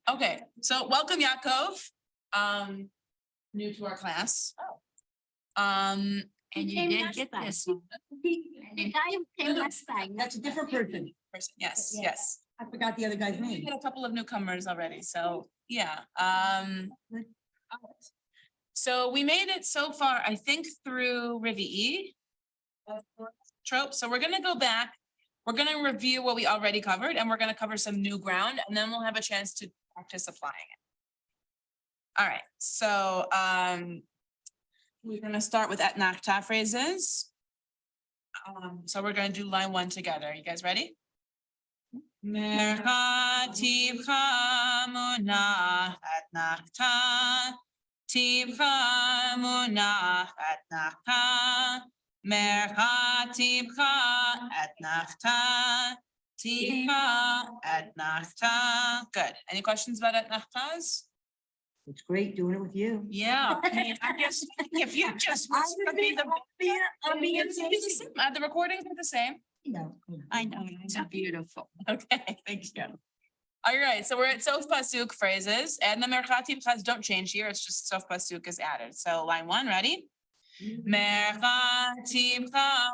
Okay, so welcome Yaakov, new to our class. And you did get this. The guy who came last time. That's a different person. Yes, yes. I forgot the other guy's We name. had a couple of newcomers already, so yeah. So we made it so far, I think, through Rivi Trope. So we're gonna go back. We're gonna review what we already covered, and we're gonna cover some new ground, and then we'll have a chance to practice applying it. All right, so we're gonna start with etnachta phrases. So we're gonna do line 1 together. You guys ready? Mercha tivcha munach etnachta. Tivcha munach etnachta. Mercha tivcha etnachta. Tivcha etnachta. Good. Any questions about etnachtas? It's great doing it with you. Yeah, I guess if you just. The recordings are the same. No. I know, it's beautiful. Okay, thank you. All right, so we're at sof pasuk phrases, and the mercha tivcha don't change here. It's just sof pasuk is added. So line 1, ready? Mercha tivcha,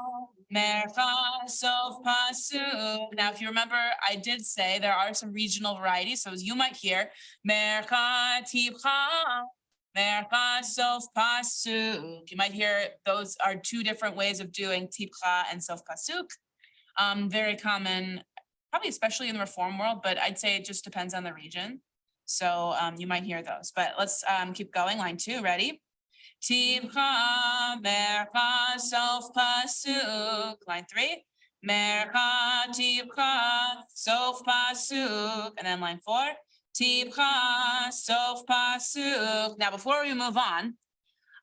mercha sof pasuk. Now, if you remember, I did say there are some regional varieties. So as you might hear, mercha tivcha, mercha sof pasuk. You might hear those are two different ways of doing tivcha and sof pasuk. Very common, probably especially in the reform world, but I'd say it just depends on the region. So you might hear those, but let's keep going. Line 2, ready? Tivcha mercha sof pasuk. Line 3. Mercha tivcha sof pasuk. And then line 4. Tivcha sof pasuk. Now, before we move on,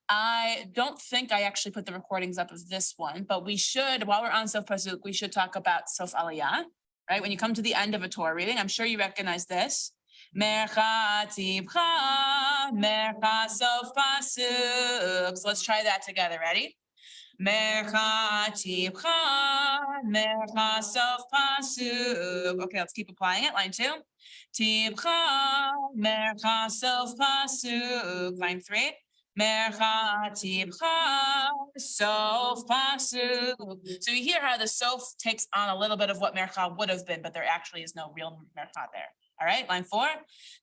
I don't think I actually put the recordings up of this one, but we should, while we're on sof pasuk, we should talk about sof aliyah, right? When you come to the end of a Torah reading, I'm sure you recognize this. Mercha tivcha, mercha sof pasuk. So let's try that together. Ready? Mercha tivcha, mercha sof pasuk. Okay, let's keep applying it. Line 2. Tivcha, mercha sof pasuk. Line 3. Mercha tivcha sof pasuk. So you hear how the sof takes on a little bit of what mercha would have been, but there actually is no real mercha there. All right, line 4.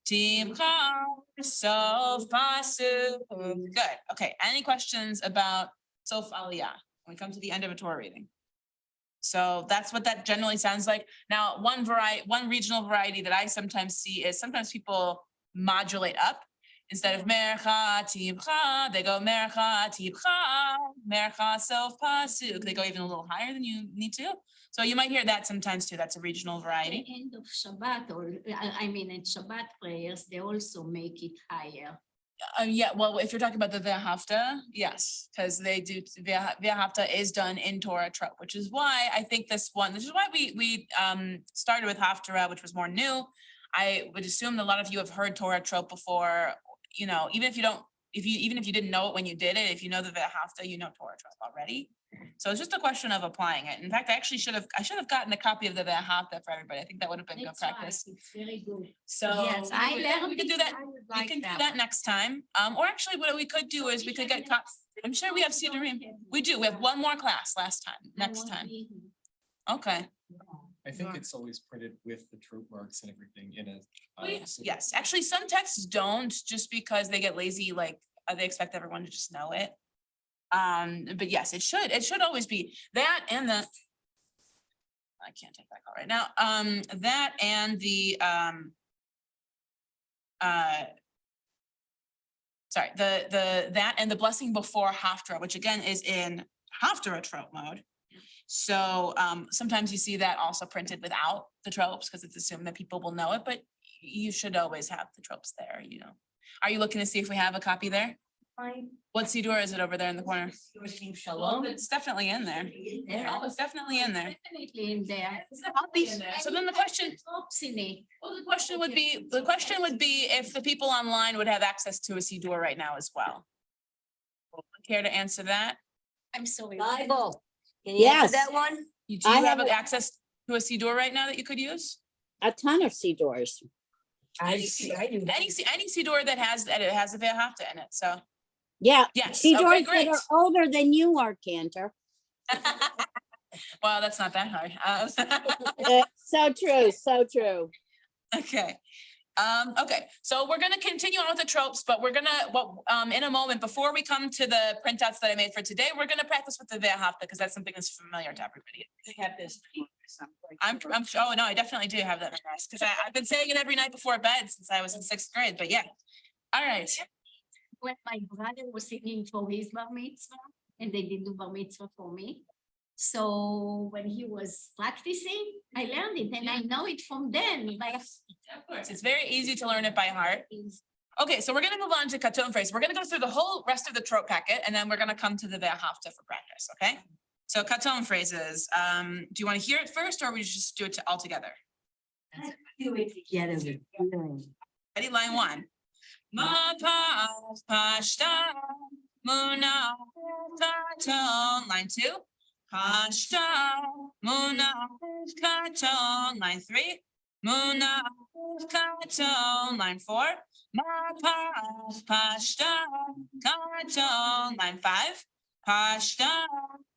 Tivcha sof pasuk. Good. Okay. Any questions about sof aliyah when we come to the end of a Torah reading? So that's what that generally sounds like. Now, one regional variety that I sometimes see is sometimes people modulate up. Instead of mercha tivcha, they go mercha tivcha, mercha sof pasuk. They go even a little higher than you need to. So you might hear that sometimes too. That's a regional variety. At the end of Shabbat, or I mean, in Shabbat prayers, they also make it higher. Yeah, well, if you're talking about the Ve'ahavta, yes, because they do. Ve'ahavta is done in Torah Trope, which is why I think this is why we started with Haftarah, which was more new. I would assume that a lot of you have heard Torah Trope before. You know, even if you didn't know it when you did it, if you know the Ve'ahavta, you know Torah Trope already. So it's just a question of applying it. In fact, I should have gotten a copy of the Ve'ahavta for everybody. I think that would have been good practice. Right. It's very good. So Yes, we could do that. We can do that next time. Or actually, what we could do is we could get. I'm sure we have Sidurim. We do. We have one more class next time. Okay. I think it's always printed with the trope marks and everything in a. Yes. Actually, some texts don't, just because they get lazy. Like they expect everyone to just know it. But yes, it should always be that and the. I can't take that call right now. That and the sorry, that and the blessing before Haftarah, which again is in Haftarah trope mode. So sometimes you see that also printed without the tropes because it's assumed that people will know it, but you should always have the tropes there, you know. Are you looking to see if we have a copy there? What Siddur is it over there in the corner? Shalom. It's definitely in there. Oh, it's definitely in there. Definitely in there. So then the question, well, the question would be if the people online would have access to a Siddur right now as well. Care to answer that? I'm sorry. Bible. Can you answer Yes. that one? Do you have have access to a Siddur right now that you could use? A ton of sea doors. I see, I do. Any siddur that it has a ve'ahavta in it, so. Yeah. Yes, See, okay, Doris, great. that are older than you are, Cantor. Well, that's not that hard. So true, so true. Okay. Okay, so we're gonna continue on with the tropes, but we're gonna, in a moment, before we come to the printouts that I made for today, we're gonna practice with the ve'ahavta, because that's something that's familiar to everybody. I have this. Oh, no, I definitely do have that memorized, because I've been saying it every night before bed since I was in 6th grade, but yeah. All right, When my brother was singing for his bar mitzvah, and they did do bar mitzvah for me. So when he was practicing, I learned it and I know it from then, like. of course, it's very easy to learn it by heart. Okay, so we're gonna move on to katon phrase. We're gonna go through the whole rest of the trope packet, and then we're gonna come to the ve'ahavta for practice, okay? So katon phrases, do you want to hear it first, or we just do it all together? Do it together with feeling. Ready, line 1. Ma pashta muna katon. Line 2. Pashta muna katon. Line 3. Muna katon. Line 4. Ma pashta katon. Line 5. Pashta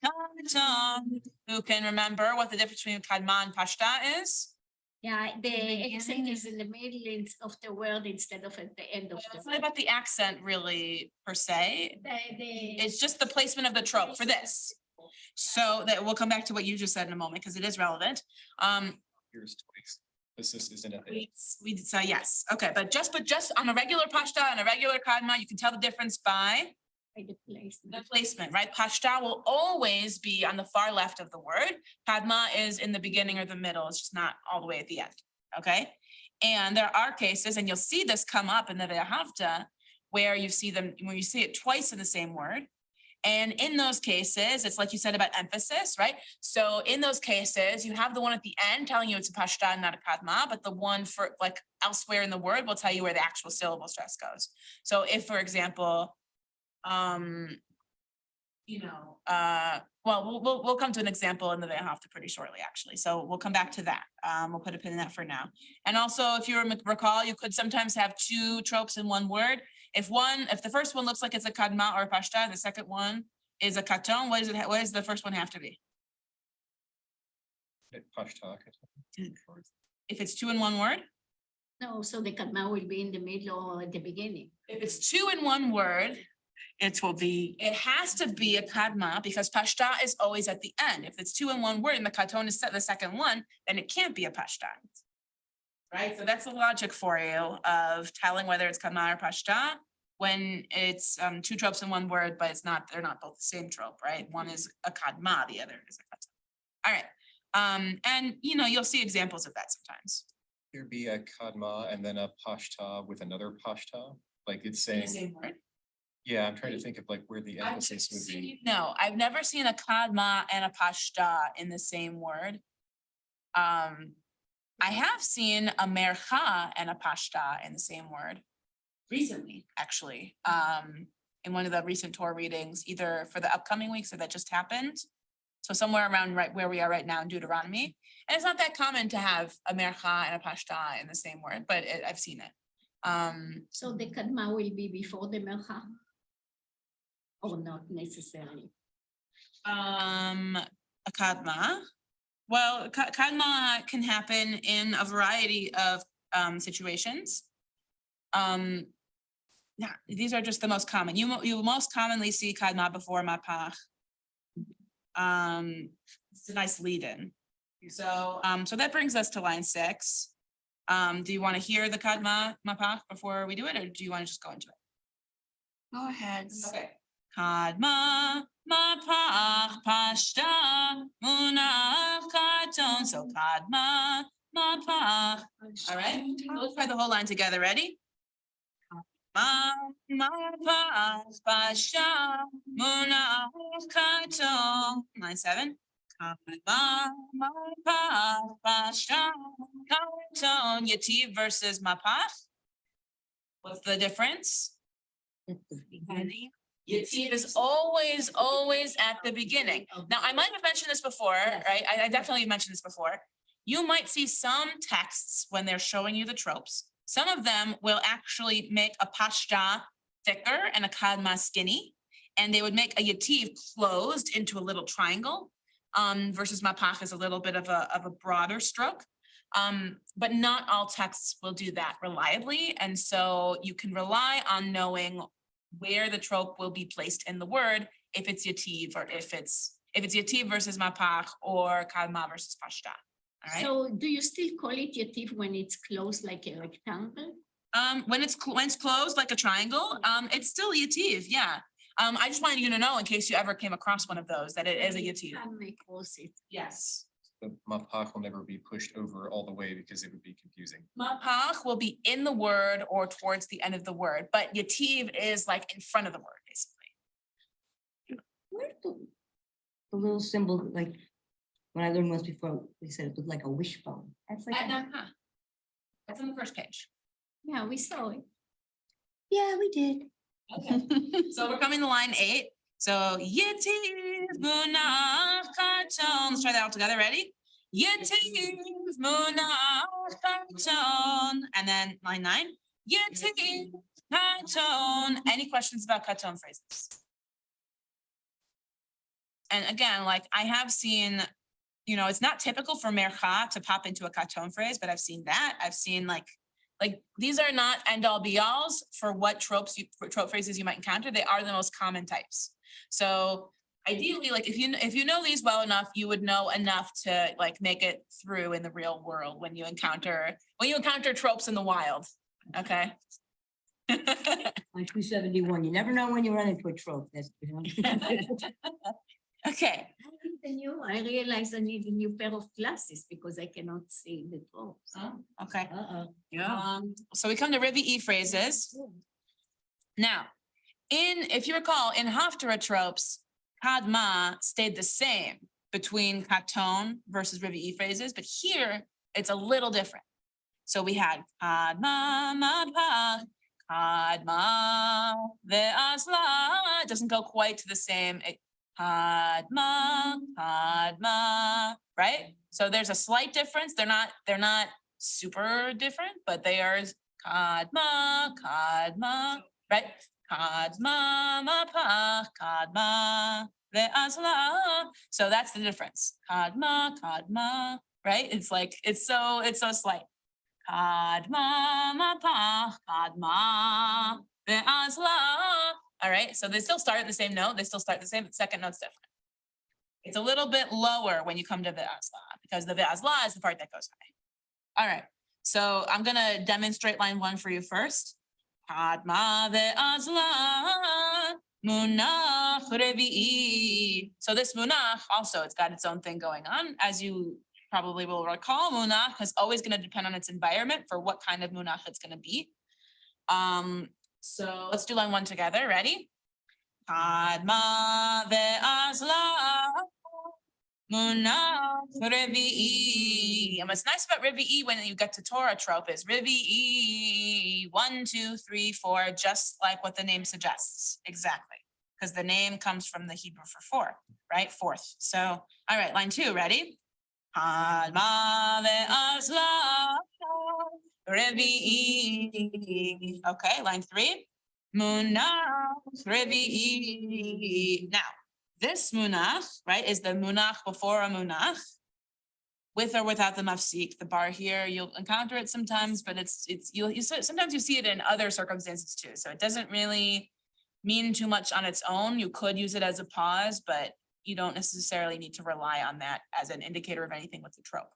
katon. Who can remember what the difference between kadma and pashta is? Yeah, the accent is in the middle of the word instead of at the end of It's the. not about the accent really per se. It's just the placement of the trope for this. So that we'll come back to what you just said in a moment, because it is relevant. Here's twice. This isn't it. We so yes, okay, but just on a regular pashta and a regular kadma, you can tell the difference by The place. the placement, right? Pashta will always be on the far left of the word. Kadma is in the beginning or the middle. It's just not all the way at the end, okay? And there are cases, and you'll see this come up in the ve'ahavta, where you see it twice in the same word. And in those cases, it's like you said about emphasis, right? So in those cases, you have the one at the end telling you it's a pashta and not a kadma, but the one for like elsewhere in the word will tell you where the actual syllable stress goes. So if, for example, well, we'll come to an example in the ve'ahavta pretty shortly, actually. So we'll come back to that. We'll put a pin in that for now. And also, if you recall, you could sometimes have 2 tropes in one word. If the first one looks like it's a kadma or a pashta, and the second one is a katon, what does the first one have to be? Pashta. If it's 2 in one word? No, so the kadma will be in the middle or at the beginning. If it's 2 in one word, it has to be a kadma, because pashta is always at the end. If it's 2 in one word and the katon is the second one, then it can't be a pashta. Right, so that's the logic for you of telling whether it's kadma or pashta when it's 2 tropes in one word, but they're not both the same trope, right? One is a kadma, the other is a katon. All right, and you'll see examples of that sometimes. There'd be a kadma and then a pashta with another pashta, like it's saying, Same word. yeah, I'm trying to think of like where the emphasis would be. No, I've never seen a kadma and a pashta in the same word. I have seen a mercha and a pashta in the same word recently, actually, in one of the recent Torah readings, either for the upcoming weeks or that just happened. So somewhere around right where we are right now in Deuteronomy. And it's not that common to have a mercha and a pashta in the same word, but I've seen it. So the kadma will be before the mercha? Or not necessarily? A kadma. Well, kadma can happen in a variety of situations. Yeah, these are just the most common. You most commonly see kadma before mapach. It's a nice lead-in. So that brings us to line 6. Do you want to hear the kadma mapach before we do it, or do you want to just go into it? Go ahead. Okay. Kadma mapach pashta munach katon. So kadma mapach. All right, let's try the whole line together. Ready? Mapach pashta munach katon. Line 7. Kadma mapach pashta katon. Yativ versus mapach. What's the difference? Yativ is always at the beginning. Now, I might have mentioned this before, right? I definitely mentioned this before. You might see some texts when they're showing you the tropes Some of them will actually make a pashta thicker and a kadma skinny. And they would make a yativ closed into a little triangle. Versus mapach is a little bit of a broader stroke. But not all texts will do that reliably. And so you can rely on knowing where the trope will be placed in the word, if it's yativ or if it's yativ versus mapach or kadma versus pashta. All right. So do you still call it yativ when it's closed like a rectangle? When it's closed like a triangle, it's still yativ, yeah. I just wanted you to know in case you ever came across one of those, that it is a yativ. Can make cross it. Yes. The mapach will never be pushed over all the way because it would be confusing. Mapach will be in the word or towards the end of the word, but yativ is like in front of the word, basically. Where's the little symbol, like, when I learned once before, they said it looked like a wishbone. That's like, That's on the first page. Yeah, we saw it. yeah, we did. Okay. So we're coming to line 8. So yativ munach katon. Let's try that all together. Ready? Yativ munach katon. And then line 9. Yativ katon. Any questions about katon phrases? And again, like I have seen, it's not typical for mercha to pop into a katon phrase, but I've seen that. I've seen like these are not end all be alls for what trope phrases you might encounter. They are the most common types. So ideally, like if you know these well enough, you would know enough to like make it through in the real world when you encounter tropes in the wild. Okay. On 271, you never know when you run into a trope. That's, Okay. I realized I need a new pair of glasses because I cannot see the tropes. Okay. yeah. So we come to Rivi phrases. Now, if you recall, in Haftarah tropes, kadma stayed the same between katon versus Rivi phrases, but here it's a little different. So we had kadma mapach, kadma ve'asla. It doesn't go quite to the same. Kadma, right? So there's a slight difference. They're not super different, but they are kadma, right? Kadma, mapach, kadma, ve'asla. So that's the difference. Kadma, right? It's so slight. Kadma, mapach, kadma, ve'asla. All right, so they still start at the same note. They still start the same, second note's different. It's a little bit lower when you come to ve'asla because the ve'asla is the part that goes high. All right, so I'm gonna demonstrate line 1 for you first. Kadma ve'asla munach revi'i. So this munach also, it's got its own thing going on. As you probably will recall, munach is always gonna depend on its environment for what kind of munach it's gonna be. So let's do line 1 together. Ready? Kadma ve'asla munach revi'i. And what's nice about revi'i when you get to Torah trope is revi'i 1, 2, 3, 4, just like what the name suggests. Exactly. Because the name comes from the Hebrew for 4, right? 4th. So, all right, line 2, ready? Kadma ve'asla revi'i. Okay, line 3. Munach revi'i. Now, this munach, right, is the munach before a munach, with or without the mafsik. The bar here, you'll encounter it sometimes, but sometimes you see it in other circumstances too. So it doesn't really mean too much on its own. You could use it as a pause, but you don't necessarily need to rely on that as an indicator of anything with the trope.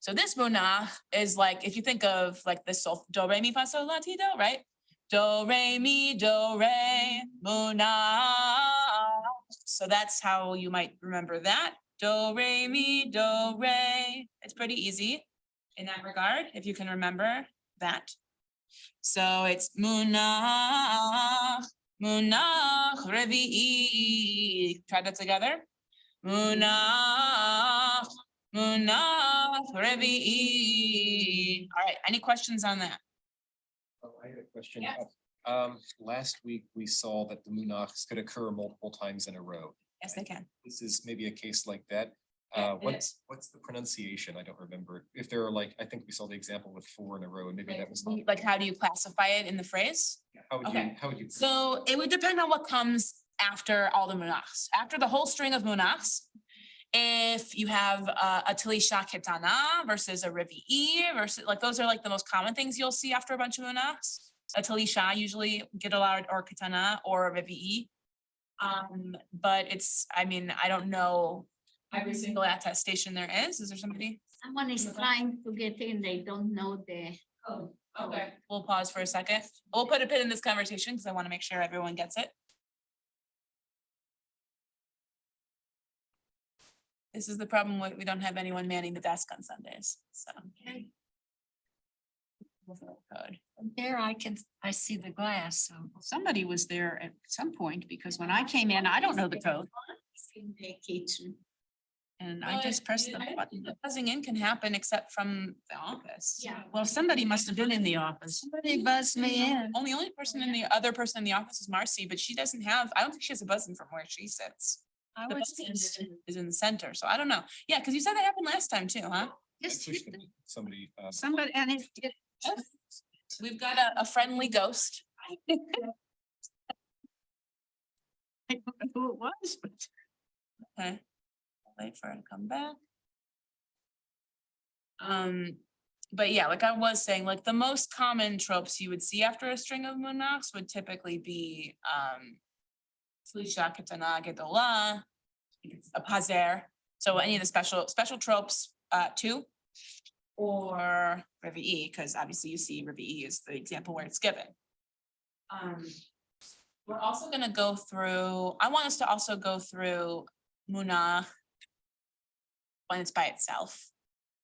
So this munach is like, if you think of like the sol, do, re, mi, fa, sol, la, ti, do, right? Do, re, mi, do, re, munach. So that's how you might remember that. Do, re, mi, do, re. It's pretty easy in that regard, if you can remember that. So it's munach, revi'i. Try that together. Munach, revi'i. All right, any questions on that? Oh, I had a question. Yeah. Last week we saw that the munachs could occur multiple times in a row. Yes, they can. This is maybe a case like that. What's the pronunciation? I don't remember. If there are like, I think we saw the example with 4 in a row and maybe that was. not- Like, how do you classify it in the phrase? How would you, okay. how would you? So it would depend on what comes after all the munachs. After the whole string of munachs, if you have a talisha ketana versus a revi'i versus, like, those are like the most common things you'll see after a bunch of munachs. A talisha usually gedolah or ketana or a revi'i. But it's, I mean, I don't know every single attestation there is. Is there somebody? Someone is trying to get in, they don't know the. Oh, okay. We'll pause for a second. We'll put a pin in this conversation because I want to make sure everyone gets it. This is the problem with, we don't have anyone manning the desk on Sundays, so. Code. There I see the glass, so somebody was there at some point, because when I came in, I don't know the code, In the kitchen. and I just pressed the button. Buzzing in can happen except from the office. Yeah. Well, somebody must have been in the office. Somebody buzzed me in. Only person in the other person in the office is Marcy, but she doesn't have, I don't think she has a buzz in from where she sits. I The was buzz is in the center, so I don't know. Yeah, because you said that happened last time too, huh? just Actually, somebody, somebody, and it We've got a friendly ghost. I don't know who it was, but Okay. Wait for her to come back. But yeah, like I was saying, like the most common tropes you would see after a string of munachs would typically be Tlisha, Ketana, Gedolah, a pazer. So any of the special tropes, too. Or revi'i, because obviously you see revi'i is the example where it's given. We're also gonna go through, I want us to also go through munach when it's by itself.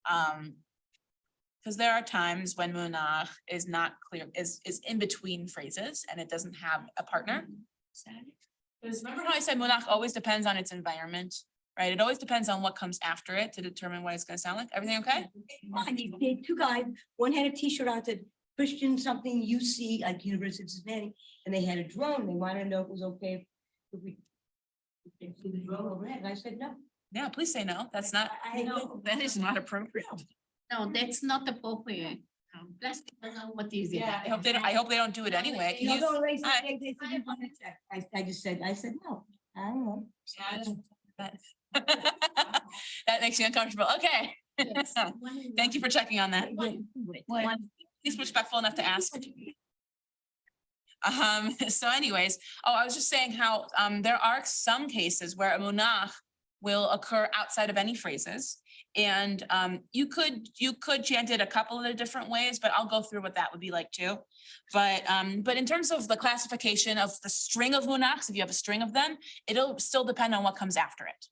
Because there are times when munach is not clear, is in between phrases and it doesn't have a partner. Because remember how I said munach always depends on its environment, right? It always depends on what comes after it to determine what it's gonna sound like. Everything okay? Fine, they two guys, one had a T-shirt on that said Christian something UC, like University of Cincinnati, and they had a drone. They wanted to know if it was okay if we flew the drone overhead, and I said no. Yeah, please say no. That's not, no, that is not appropriate. No, that's not appropriate. Plastic, I don't know what is it. yeah, I hope they don't do it anyway. Can No, you- no, they said, I- they said, "You want to check." I just said, no, I don't know. That makes you uncomfortable. Okay. Yes. Thank you for checking on that. One. He's respectful enough to ask. So anyways, I was just saying how, there are some cases where a munach will occur outside of any phrases. And, you could chant it a couple of the different ways, but I'll go through what that would be like too. But in terms of the classification of the string of munachs, if you have a string of them, it'll still depend on what comes after it.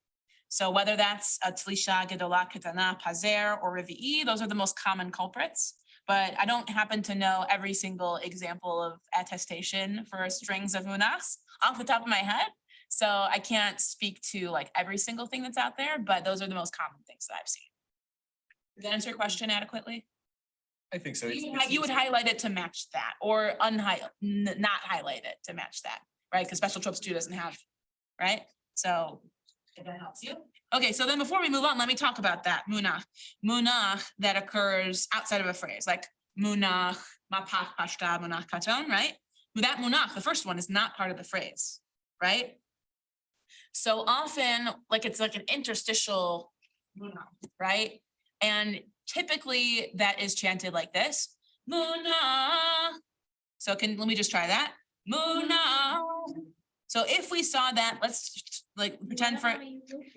So whether that's a tlisha, gedolah, ketana, pazer, or revi'i, those are the most common culprits. But I don't happen to know every single example of attestation for strings of munachs off the top of my head. So I can't speak to like every single thing that's out there, but those are the most common things that I've seen. Did that answer your question adequately? I think so. You would highlight it to match that or not highlight it to match that, right? Because special tropes 2 doesn't have, right? So if that helps you. Okay, so then before we move on, let me talk about that munach. Munach that occurs outside of a phrase, like munach, mapach, pashta, munach, katon, right? That munach, the first one, is not part of the phrase, right? So often, like it's like an interstitial munach, right? And typically that is chanted like this, munach. So let me just try that, munach. So if we saw that, let's like pretend for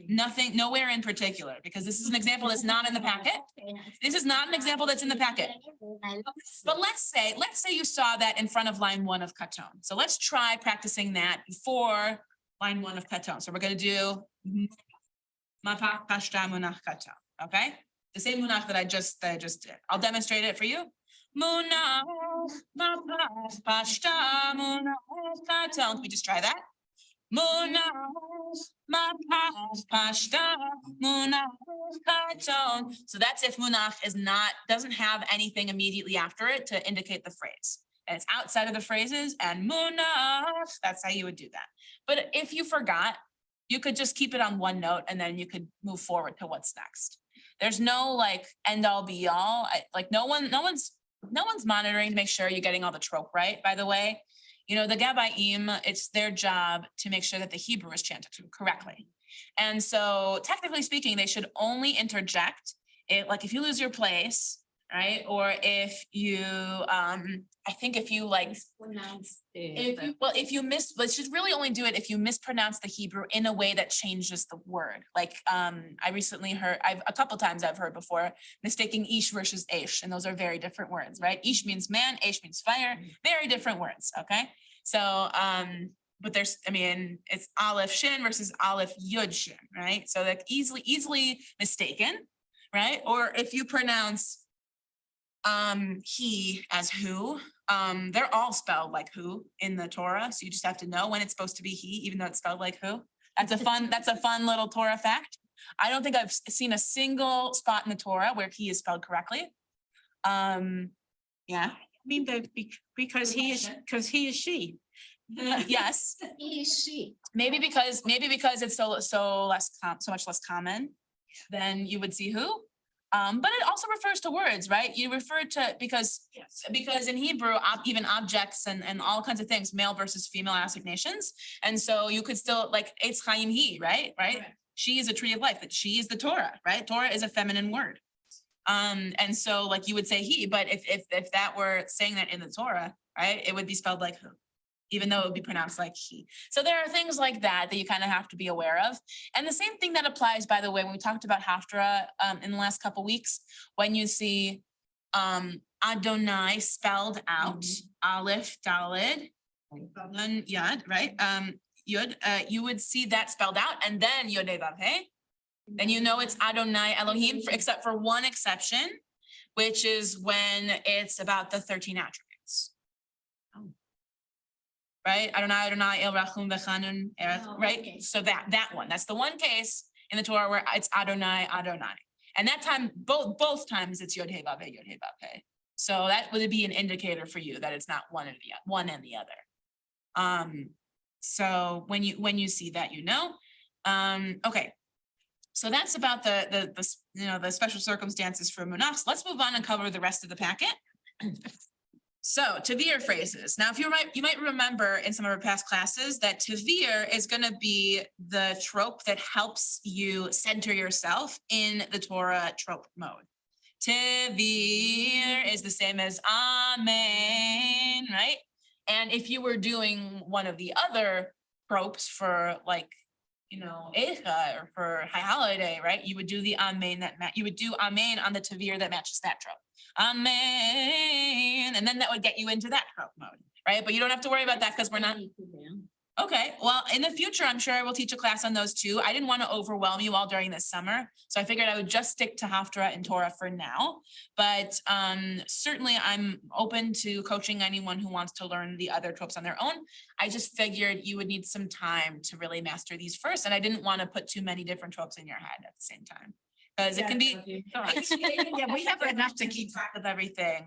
nothing, nowhere in particular, because this is an example that's not in the packet. This is not an example that's in the packet. But let's say you saw that in front of line 1 of katon. So let's try practicing that before line 1 of katon. So we're gonna do mapach, pashta, munach, katon, okay? The same munach that I just did. I'll demonstrate it for you. Munach, mapach, pashta, munach, katon. Can we just try that? Munach, mapach, pashta, munach, katon. So that's if munach doesn't have anything immediately after it to indicate the phrase. And it's outside of the phrases, and munach, that's how you would do that. But if you forgot, you could just keep it on one note and then you could move forward to what's next. There's no like end all be all. Like no one's monitoring to make sure you're getting all the trope right, by the way. You know, the Gabaim, it's their job to make sure that the Hebrew is chanted correctly. And so technically speaking, they should only interject it, like if you lose your place, right? Or if you, I think if you like, if you should really only do it if you mispronounce the Hebrew in a way that changes the word. Like, I recently heard, a couple times I've heard before, mistaking ish versus esh, and those are very different words, right? Ish means man, esh means fire, very different words, okay? So, but there's, I mean, it's Aleph Shin versus Aleph Yud Shin, right? So like easily mistaken, right? Or if you pronounce he as who, they're all spelled like who in the Torah. So you just have to know when it's supposed to be he, even though it's spelled like who. That's a fun little Torah fact. I don't think I've seen a single spot in the Torah where he is spelled correctly. Yeah. I mean, because he is she. Yes. He is she. Maybe because it's so much less common, then you would see who. But it also refers to words, right? You refer to, because in Hebrew, even objects and all kinds of things, male versus female assignations. And so you could still like, it's Chaim he, right? Correct. She is a tree of life, that she is the Torah, right? Torah is a feminine word. And so like you would say he, but if that were saying that in the Torah, right, it would be spelled like who, even though it would be pronounced like he. So there are things like that that you kind of have to be aware of. And the same thing that applies, by the way, when we talked about Haftarah in the last couple weeks, when you see Adonai spelled out, Aleph, Daled, then Yud, right? Yud, you would see that spelled out, and then Yod Heh Vav Heh. Then you know it's Adonai Elohim, except for one exception, which is when it's about the 13 attributes. Right? Adonai El Rachum V'Chanun, Oh, right? okay. So that one, that's the one case in the Torah where it's Adonai. And that time, both times it's Yod Heh Vav Heh, Yod Heh Vav Heh. So that would be an indicator for you that it's not one and the other. So when you see that, you know. Okay. So that's about the special circumstances for munachs. Let's move on and cover the rest of the packet. So Tavir phrases. Now, if you might remember in some of our past classes that Tavir is going to be the trope that helps you center yourself in the Torah trope mode. Tavir is the same as Amen, right? And if you were doing one of the other tropes for like, you know, Eicha or for High Holiday, right? You would do the Amen you would do Amen on the Tavir that matches that trope. Amen. And then that would get you into that trope mode, right? But you don't have to worry about that because we're not. Okay, well, in the future, I'm sure I will teach a class on those too. I didn't want to overwhelm you all during this summer, so I figured I would just stick to Haftarah and Torah for now. But certainly I'm open to coaching anyone who wants to learn the other tropes on their own. I just figured you would need some time to really master these first, and I didn't want to put too many different tropes in your head at the same time. Because it can be, Yeah, we have enough to keep track of everything.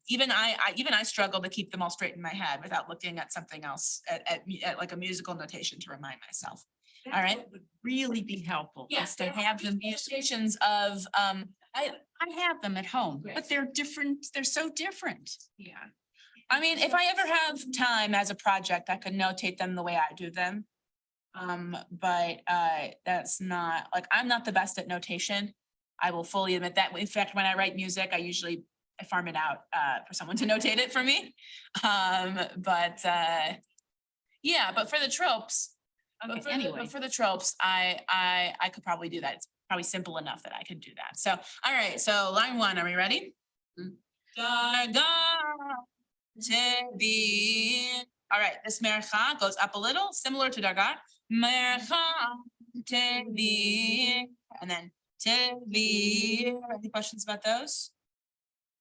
Even I struggle to keep them all straight in my head without looking at something else at like a musical notation to remind myself. All right. Would really be helpful. Yes, Is to have them. Illustrations of I have them at home, but they're different. They're so different. yeah. I mean, if I ever have time as a project, I could notate them the way I do them. But that's not, like, I'm not the best at notation. I will fully admit that. In fact, when I write music, I farm it out for someone to notate it for me. But for the tropes, Anyway, for the tropes, I could probably do that. It's probably simple enough that I could do that. So, all right, so line 1, are we ready? Darga Tevin. All right, this mercha goes up a little, similar to darga. Mercha Tevin, and then Tevin. Any questions about those?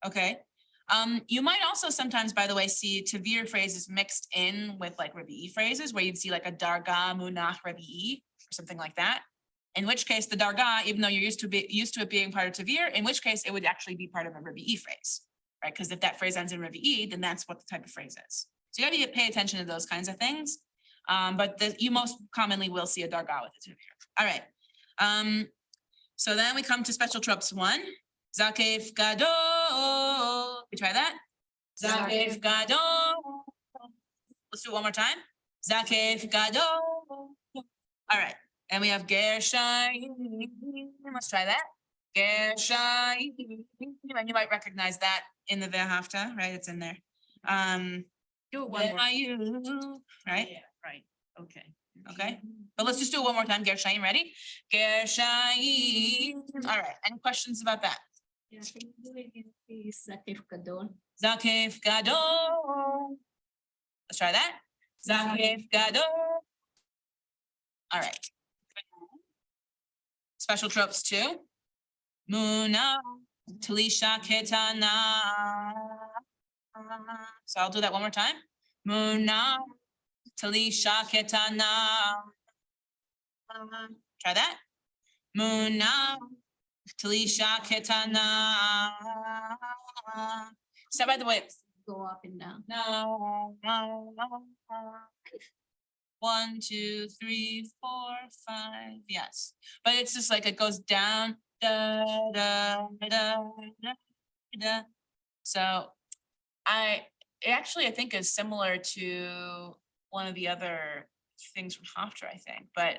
Okay. You might also sometimes, by the way, see Tavir phrases mixed in with like Revi'i phrases, where you'd see like a darga munach Revi'i or something like that. In which case, the darga, even though you're used to it being part of Tavir, in which case it would actually be part of a Revi'i phrase, right? Because if that phrase ends in Revi'i, then that's what the type of phrase is. So you got to pay attention to those kinds of things. But you most commonly will see a darga with it. All right. So then we come to special tropes 1. Zakef gadol. We try that. Zakef gadol. Let's do it one more time. Zakef gadol. All right. And we have Gershai. Let's try that. Gershai. And you might recognize that in the Vehafta, right? It's in there. Do it one more. Right? Yeah, right. Okay. Okay. But let's just do it one more time. Gershai, ready? Gershai. All right. Any questions about that? Yeah, can you do it again, please? Zakef Gadol. Zakef gadol. Let's try that. Zakef gadol. All right. Special tropes 2. Muna, Talisha Ketana. So I'll do that one more time. Muna, Talisha Ketana. Try that. Muna, Talisha Ketana. So by the way, Go up and down. no. 1, 2, 3, 4, 5. Yes, but it's just like it goes down. Da, da, da, da, da. So I think is similar to one of the other things from Hofstra, I think. But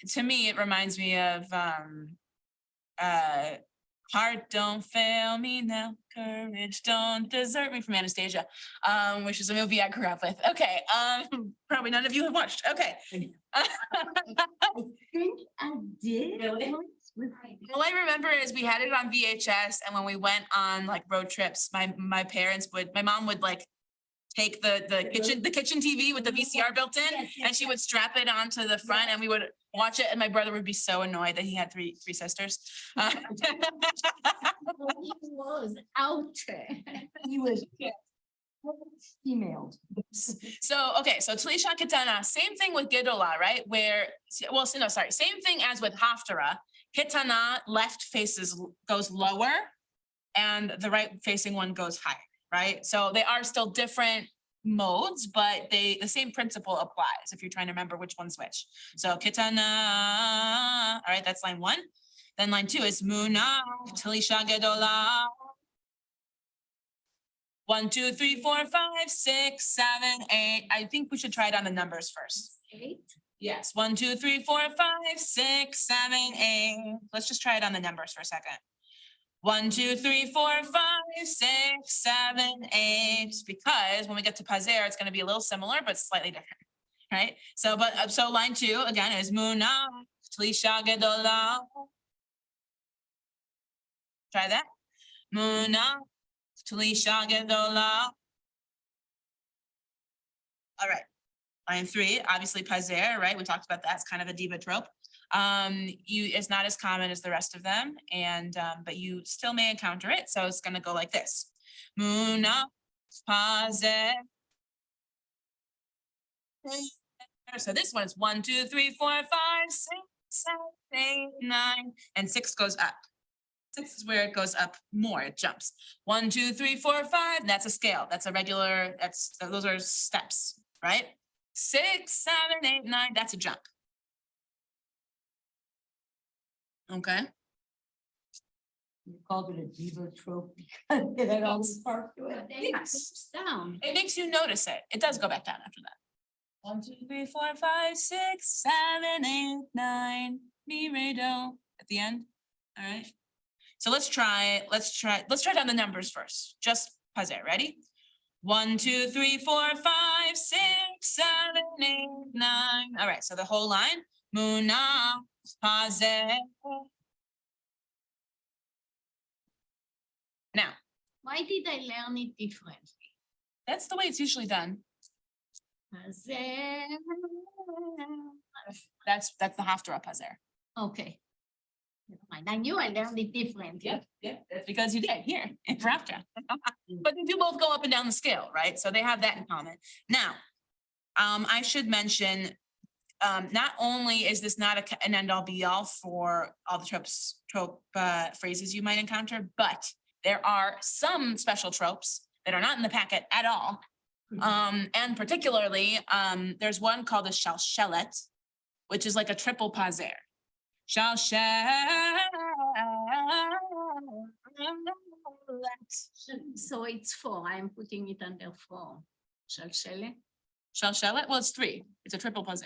to me, it reminds me of Heart Don't Fail Me Now, Courage Don't Desert Me from Anastasia, which is a movie I grew up with. Okay, probably none of you have watched. Okay. I think I did. Really? once with- All I remember is we had it on VHS, and when we went on like road trips, my mom would like take the kitchen TV with the VCR built in, Yes, and she would strap it onto the front, and we would watch it, and my brother would be so annoyed that he had three sisters. He was out. He was female. So, okay, so Talisha Kitana, same thing with Gidola, right? Same thing as with Haftara. Kitana left goes lower, and the right facing one goes higher, right? So they are still different modes, but the same principle applies if you're trying to remember which one's which. So Kitana, all right, that's line 1. Then line 2 is Muna, Talisha Gedola. 1, 2, 3, 4, 5, 6, 7, 8. I think we should try it on the numbers first. 8. Yes, 1, 2, 3, 4, 5, 6, 7, 8. Let's just try it on the numbers for a second. 1, 2, 3, 4, 5, 6, 7, 8. Because when we get to Pazer, it's going to be a little similar, but slightly different, right? So, so line 2 again is Muna, Tlisha Gedola. Try that. Muna, Tlisha Gedola. All right. Line 3, obviously Pazer, right? We talked about that. It's kind of a diva trope. It's not as common as the rest of them, and but you still may encounter it. So it's gonna go like this. Muna, Pazer. So this one is 1, 2, 3, 4, 5, 6, 7, 8, 9, and 6 goes up. 6 is where it goes up more, it jumps. 1, 2, 3, 4, 5, that's a scale. That's a regular, those are steps, right? 6, 7, 8, 9, that's a jump. Okay. You called it a diva trope because it had all this part to it. Yes. Down. It makes you notice it. It does go back down after that. 1, 2, 3, 4, 5, 6, 7, 8, 9, mi, re, do at the end. All right. So let's try down the numbers first. Just pause it. Ready? 1, 2, 3, 4, 5, 6, 7, 8, 9. All right. So the whole line. Muna, pause it. Now, Why did I learn it differently? that's the way it's usually done. Pazer. That's the Haftarah Pazer. Okay. Never mind. I knew I learned it differently. That's because you did here in Haftarah. But they do both go up and down the scale, right? So they have that in common. Now, I should mention, not only is this not an end all be all for all the trope phrases you might encounter, but there are some special tropes that are not in the packet at all, And particularly, there's one called a shalshelet, which is like a triple paser. Shalshelet. So it's 4, I'm putting it under 4. Shalshele? Shalshelet, well, it's 3. It's a triple paser.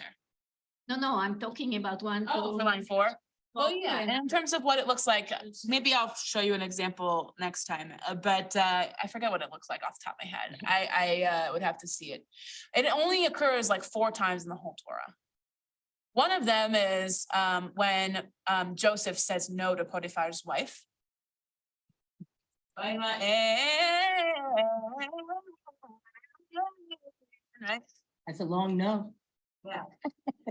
No, I'm talking about 1, 2. Oh, for line 4? Well, yeah, Okay. and in terms of what it looks like, maybe I'll show you an example next time, but I forget what it looks like off the top of my head. I would have to see it. It only occurs like 4 times in the whole Torah. One of them is when Joseph says no to Potiphar's wife. Right? That's a long no. Yeah.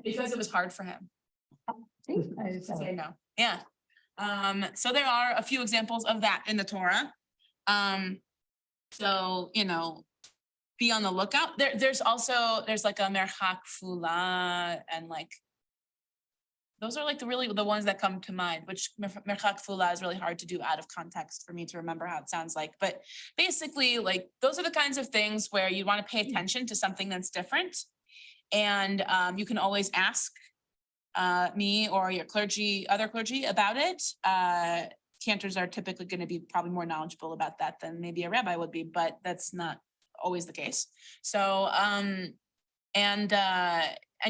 Because it was hard for him. To say no. Yeah. So there are a few examples of that in the Torah. So, you know, be on the lookout. There's like a merchak fula and like, those are like the ones that come to mind, which merchak fula is really hard to do out of context for me to remember how it sounds like. But basically, like, those are the kinds of things where you want to pay attention to something that's different. And you can always ask me or your other clergy about it. Cantors are typically going to be probably more knowledgeable about that than maybe a rabbi would be, but that's not always the case. So, and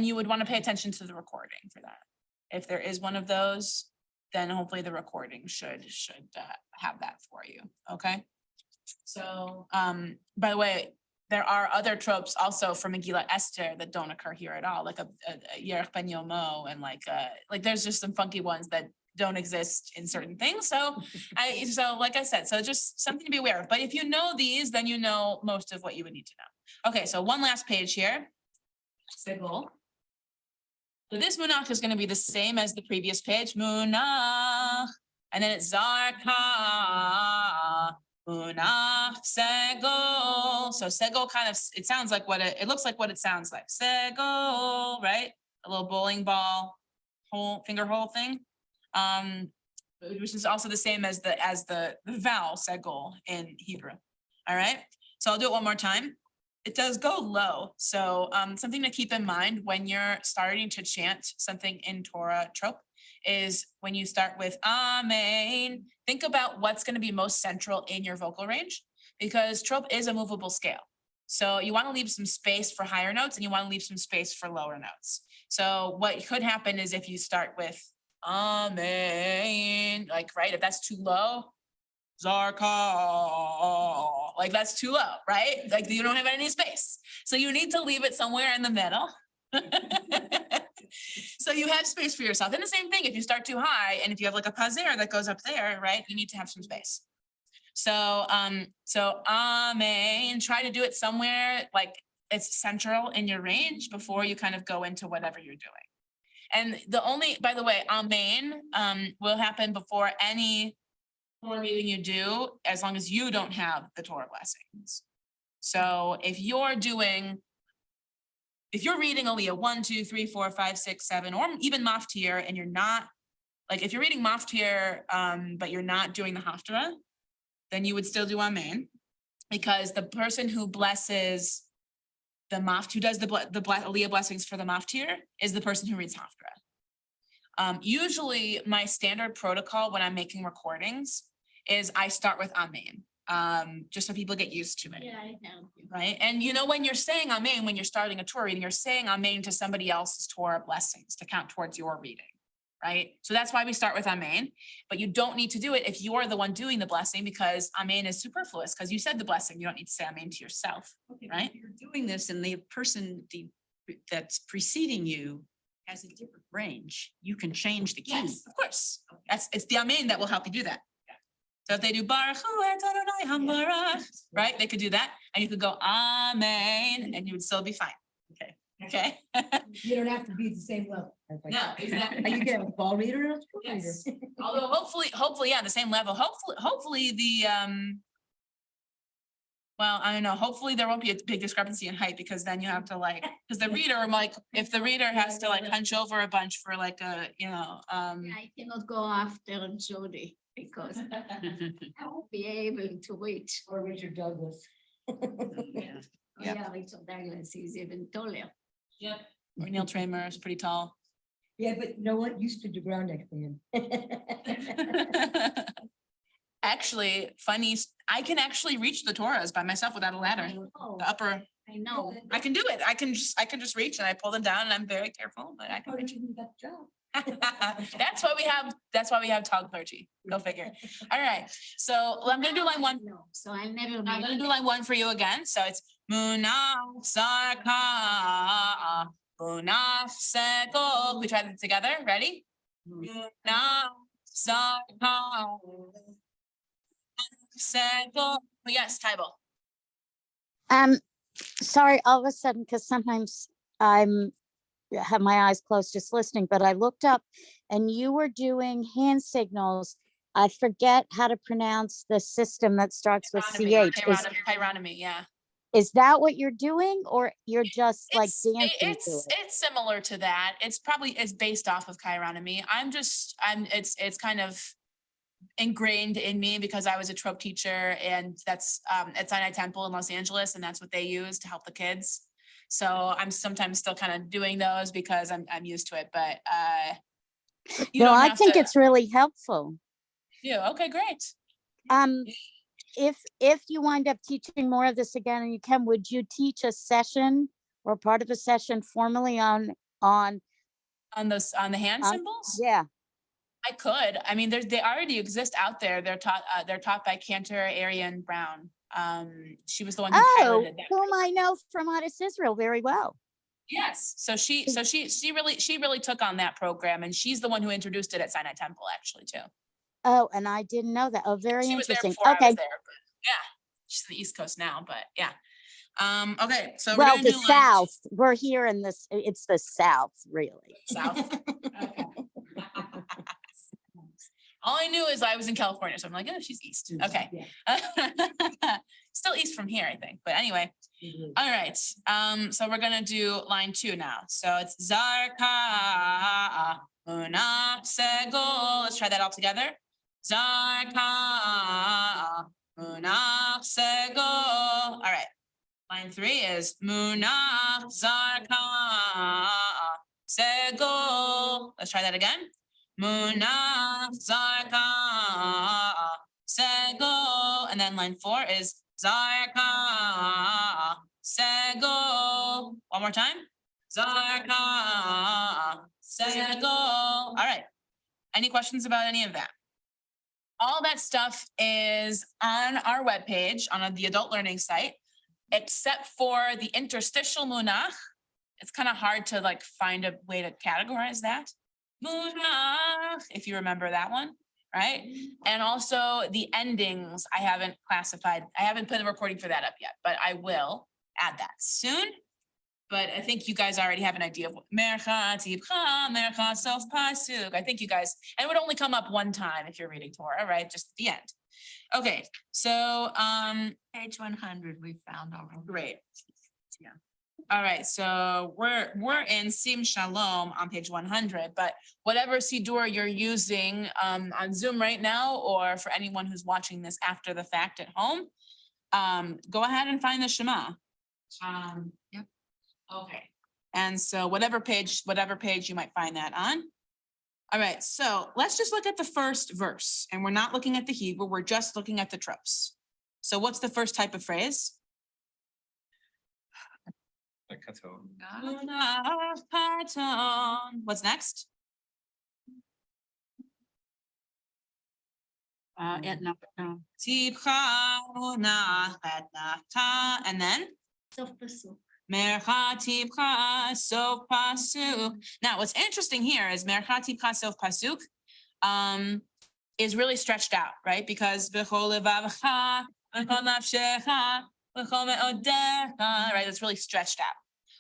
you would want to pay attention to the recording for that. If there is one of those, then hopefully the recording should have that for you. Okay. So, by the way, there are other tropes also from Megillah Esther that don't occur here at all, like a Yerech Ben Yomo, and like there's just some funky ones that don't exist in certain things. So like I said, so just something to be aware of. But if you know these, then you know most of what you would need to know. Okay, so one last page here. Sigil. So this munach is going to be the same as the previous page, munach, and then it's zarka. Munach segol. So segol kind of, it sounds like it looks like what it sounds like. Segol, right? A little bowling ball finger hole thing. Which is also the same as the vowel segol in Hebrew. All right. So I'll do it one more time. It does go low. So something to keep in mind when you're starting to chant something in Torah trope is when you start with Amen, think about what's going to be most central in your vocal range, because trope is a movable scale. So you want to leave some space for higher notes and you want to leave some space for lower notes. So what could happen is if you start with Amen, like, right, if that's too low, Zarka, like that's too low, right? Like you don't have any space. So you need to leave it somewhere in the middle. So you have space for yourself. And the same thing, if you start too high and if you have like a pazer that goes up there, right? You need to have some space. So, amen, try to do it somewhere like it's central in your range before you kind of go into whatever you're doing. And by the way, amen, will happen before any Torah reading you do, as long as you don't have the Torah blessings. So if you're reading Aliyah 1, 2, 3, 4, 5, 6, 7, or even Maftir, and you're not, like if you're reading Maftir, but you're not doing the Haftarah, then you would still do Amen, because the person who blesses the Maftir, who does the Aliyah blessings for the Maftir, is the person who reads Haftarah. Usually my standard protocol when I'm making recordings is I start with Amen, just so people get used to it. Yeah, I help you. Right. And you know, when you're saying Amen, when you're starting a Torah reading, you're saying Amen to somebody else's Torah blessings to count towards your reading. Right. So that's why we start with Amen, but you don't need to do it if you're the one doing the blessing, because Amen is superfluous because you said the blessing. You don't need to say Amen to yourself. Okay, right? You're doing this and the person that's preceding you has a different range. You can change the key. Yes, of course. It's the Amen that will help you do that. So if they do Baruch Hu et Adonai HaBarach, right? They could do that, and you could go Amen, and you would still be fine. Okay. Okay. You don't have to be at the same level. No, exactly. Are you getting a ball reader? Or a scroll Yes. reader? Although hopefully, yeah, the same level. Hopefully the well, I don't know. Hopefully there won't be a big discrepancy in height, because then you have to because the reader, like, if the reader has to hunch over a bunch for like a, I cannot go after Jody because I won't be able to reach. Or Richard Douglas. Yeah. Yeah, Rachel Douglas is even taller. Yep. Or Neil Tramer is pretty tall. Yeah, but you know what? You stood your ground next to him. Actually, funny, I can actually reach the Torahs by myself without a ladder. Oh, The upper, I know. I can do it. I can just reach and I pull them down and I'm very careful, but I can Oh, reach. you got the job. That's why we have tall clergy. Go figure. All right, so I'm gonna do line one. No, so I'll never. I'm gonna do line one for you again. So it's Munaf Sarka. Munaf Seko. We try that together. Ready? Munaf Sarka. Seko. Yes, Tybal. Sorry, all of a sudden, because sometimes have my eyes closed just listening, but I looked up and you were doing hand signals. I forget how to pronounce the system that starts with CH. Chironomy, yeah. Is that what you're doing, or you're just like dancing to it? It's similar to that. It's based off of chironomy. It's kind of ingrained in me because I was a trope teacher and that's at Sinai Temple in Los Angeles, and that's what they use to help the kids. So I'm sometimes still kind of doing those because I'm used to it, but you No, don't I have think to- it's really helpful. Yeah, okay, great. If you wind up teaching more of this again and you can, would you teach a session or part of a session formally on On the hand Um, symbols? yeah, I could. I mean, they already exist out there. They're taught by Cantor Arian Brown. She was the one who piloted that. whom I know from Honest Israel very well. Yes. So she really took on that program, and she's the one who introduced it at Sinai Temple actually too. Oh, and I didn't know that. Oh, very She was there interesting. before I was Okay, there, but yeah, she's on the East Coast now, but yeah. Okay, so we're well, gonna the do line South, we're here in this, it's the South, really. South. Okay. All I knew is I was in California, so I'm like, oh, she's East. Okay. Still East from here, I think, but anyway. All right, so we're gonna do line two now. So it's Zarka, Una, Sego. Let's try that all together. Zarka, Una, Sego. All right. Line three is Muna, Zarka, Sego. Let's try that again. Muna, Zarka, Sego. And then line four is Zarka, Sego. One more time. Zarka, Sego. All right. Any questions about any of that? All that stuff is on our webpage, on the adult learning site, except for the interstitial munach. It's kind of hard to like find a way to categorize that. Munach, if you remember that one, right? And also the endings, I haven't classified. I haven't put the recording for that up yet, but I will add that soon. But I think you guys already have an idea of what mercha, tibcha, mercha, sof pasuk. I think you guys, and it would only come up one time if you're reading Torah, right? Just at the end. Okay, so Page 100 we found already. great. Yeah. All right, so we're in Sim Shalom on page 100, but whatever Siddur you're using on Zoom right now, or for anyone who's watching this after the fact at home, go ahead and find the Shema. Yep. Okay, and so whatever page you might find that on. All right, so let's just look at the first verse, and we're not looking at the Hebrew, we're just looking at the tropes. So what's the first type of phrase? Like Katon. What's next? Etna, Tibcha unach et nachta, and then Sof pasuk. mercha tibcha sof pasuk. Now, what's interesting here is mercha tibcha sof pasuk is really stretched out, right? Because b'chol levavcha, b'chol nafshecha, b'chol me'odecha, right? It's really stretched out.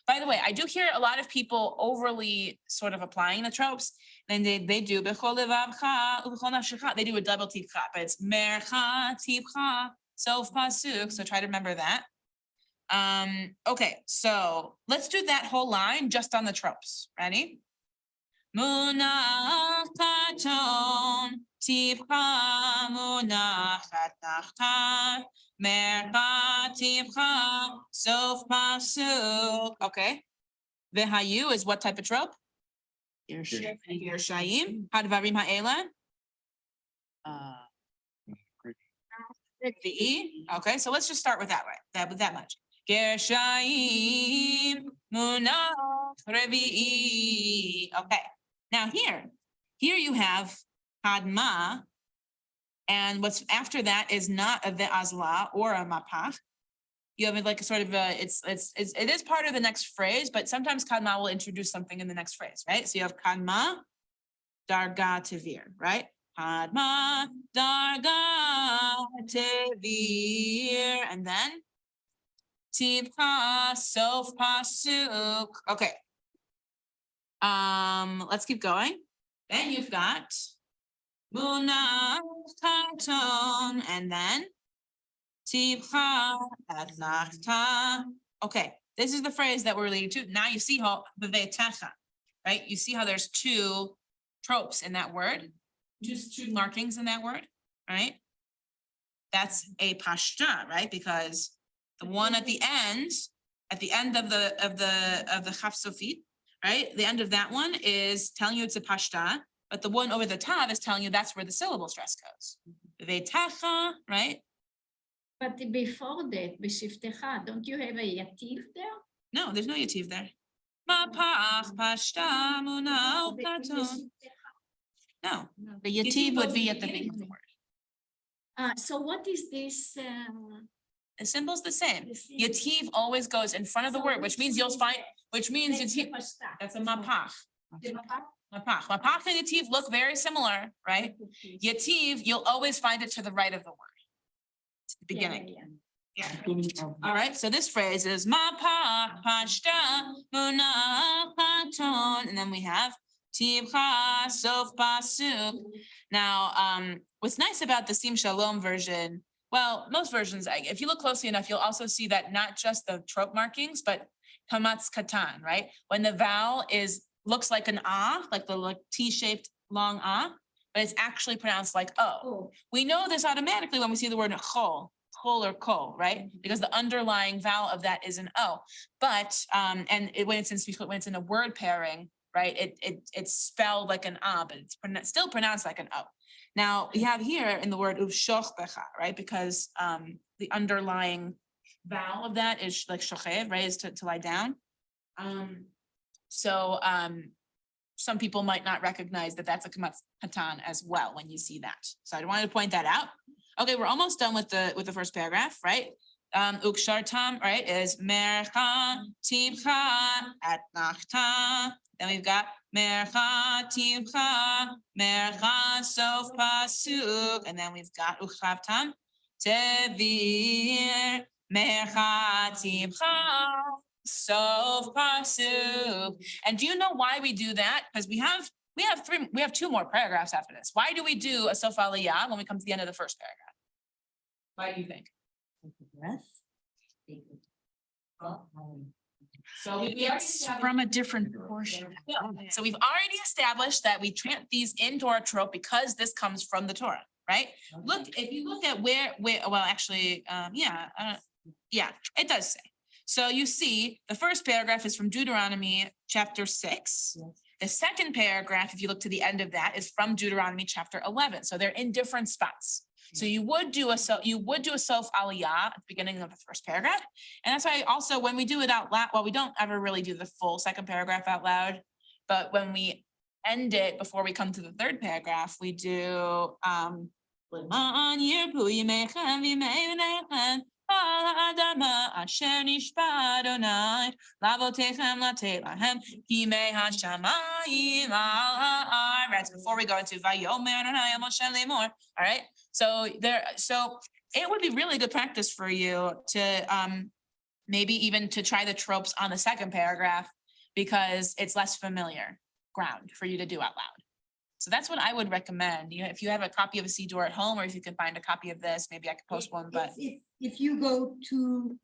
By the way, I do hear a lot of people overly sort of applying the tropes. Then they do b'chol levavcha, b'chol nafshecha. They do a double tibcha, but it's mercha tibcha sof pasuk. So try to remember that. Okay, so let's do that whole line just on the tropes. Ready? מונח תחתון, טיפחה מונחת תחתן, מרחק טיפחה, סוף פסוק. Okay. והיו is what type of trope? ירשעים. הדברים האלה? The E. Okay, so let's just start with that with that much. Gershayim munach revi'i. Okay, now here you have hadma, and what's after that is not a ve'azla or a mapach. You have it like a sort of a, it is part of the next phrase, but sometimes kadma will introduce something in the next phrase, right? So you have kadma, darga tevir, right? Kadma, darga tevir, and then tipcha, sof pasuk. Okay. Let's keep going. Then you've got munach taton, and then tipcha adnachta. Okay, this is the phrase that we're relating to. Now you see how b'veitecha, right? You see how there's two tropes in that word, just two markings in that word, right? That's a pashta, right? Because the one at the end of the chaf sofit, right? The end of that one is telling you it's a pashta, but the one over the top is telling you that's where the syllable stress goes. B'veitecha, right? But before that, b'shiftecha, don't you have a yativ there? No, there's no yativ there. Mapach pashta munach taton. No, The yativ would be at the beginning of the word. So what is this? the symbol's the same. The same. Yativ always goes in front of the word, which means you'll find, which means yativ, that's a mapach. Mapach. Mapach and yativ look very similar, right? Yativ, you'll always find it to the right of the word. It's the beginning. Yeah. All right, so this phrase is mapach pashta munachaton, and then we have tivcha sof pasuk. Now, what's nice about the Sim Shalom version, well, most versions, if you look closely enough, you'll also see that not just the trope markings, but kamatz katan, right? When the vowel looks like an ah, like the T-shaped long ah, but it's actually pronounced like oh. We know this automatically when we see the word chol or kol, right? Because the underlying vowel of that is an o. But when it's in a word pairing, right? It's spelled like an ah, but it's still pronounced like an o. Now we have here in the word uvshoch becha, right? Because the underlying vowel of that is like shochev, right? Is to lie down. Some people might not recognize that that's a kamatz katan as well when you see that. So I wanted to point that out. Okay, we're almost done with the first paragraph, right? Ukshartam, right, is mercha tivcha at nachta. Then we've got mercha tivcha, mercha sof pasuk, and then we've got uchavtam tevir mercha tivcha sof pasuk. And do you know why we do that? Because we have two more paragraphs after this. Why do we do a sof aliyah when we come to the end of the first paragraph? Why do you think? So It's from a different portion. So we've already established that we chant these into our trope because this comes from the Torah, right? Look, if you look at where, well, actually, yeah, it does say. So you see, the first paragraph is from Deuteronomy chapter 6. The second paragraph, if you look to the end of that, is from Deuteronomy chapter 11. So they're in different spots. So you would do a sof aliyah at the beginning of the first paragraph. And that's why also when we do it out loud, well, we don't ever really do the full second paragraph out loud, but when we end it before we come to the third paragraph, we do before we go into all right. So it would be really good practice for you to maybe even to try the tropes on the second paragraph because it's less familiar ground for you to do out loud. So that's what I would recommend. You know, if you have a copy of a Siddur at home, or if you can find a copy of this, maybe I could post one, but If you go to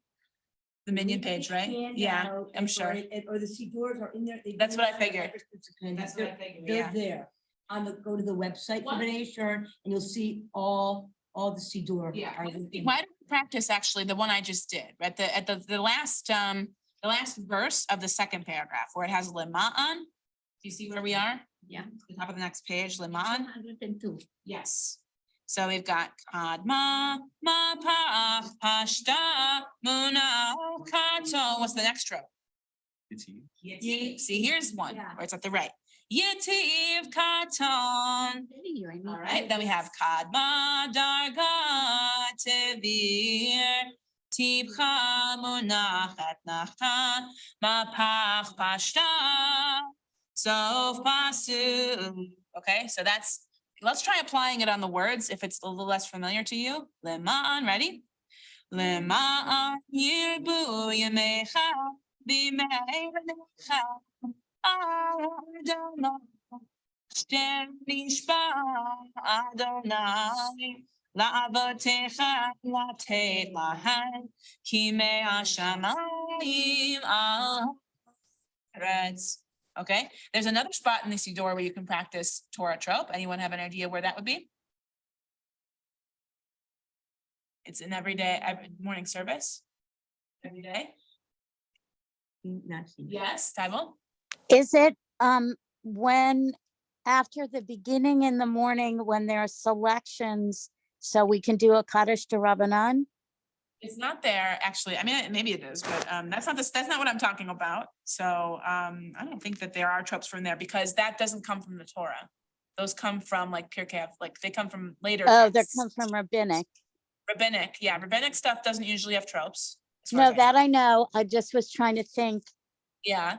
The minion page, right? Yeah, I'm sure. Or the Sidors are in there. they've That's been what I in there figured. ever since the pandemic. That's what I They're- figured, They're yeah. there. Go to the website for What? B'nai Jeshurun, and you'll see all the Sidor. Yeah. are within- Why don't we practice actually the one I just did, right? At the last verse of the second paragraph where it has lema'an. Do you see where we are? Yeah. The top of the next page, lema'an. 102. Yes. So we've got kadma, ma pa'ach, pashta, muna, kato. What's the next trope? See, here's one Yeah. where it's at the right. Yetiv katon. All right, then we have kadma darga tevir. Tibcha munachat nachta, mapach pashta. So pasu. Okay, so let's try applying it on the words if it's a little less familiar to you. Lema'an, ready? Lema'an yirbu yamecha b'me'echa Adonai. Shem nishba Adonai. La'avotecha latet lahan ki me'ashamayim al haaretz. Okay, there's another spot in the Siddur where you can practice Torah trope. Anyone have an idea where that would be? It's in every morning service. Every day. Not seen. Yes, Tybal? Is it, when, after the beginning in the morning, when there are selections, so we can do a Kaddish to Rabbanan? It's not there, actually. I mean, maybe it is, but that's not what I'm talking about. So I don't think that there are tropes from there because that doesn't come from the Torah. Those come from like Pirkei, like they come from later. Oh, that texts. comes from rabbinic. Rabbinic. Yeah, rabbinic stuff doesn't usually have tropes. as far No, as I know. that I know. I just was trying to think. Yeah.